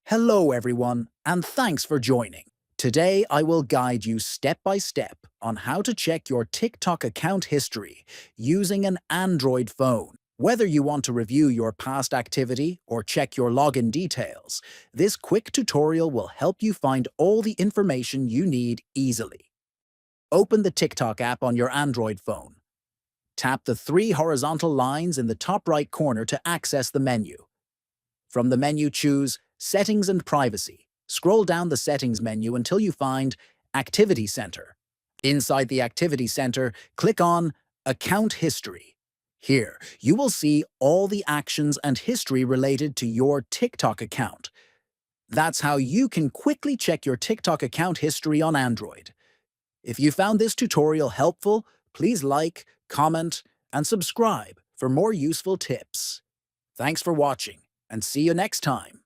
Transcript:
Hello everyone, and thanks for joining. Today I will guide you step by step on how to check your TikTok account history using an Android phone. Whether you want to review your past activity or check your login details, this quick tutorial will help you find all the information you need easily. Open the TikTok app on your Android phone. Tap the three horizontal lines in the top right corner to access the menu. From the menu, choose Settings and Privacy. Scroll down the Settings menu until you find Activity Center. Inside the Activity Center, click on Account History. Here, you will see all the actions and history related to your TikTok account. That's how you can quickly check your TikTok account history on Android. If you found this tutorial helpful, please like, comment, and subscribe for more useful tips. Thanks for watching, and see you next time.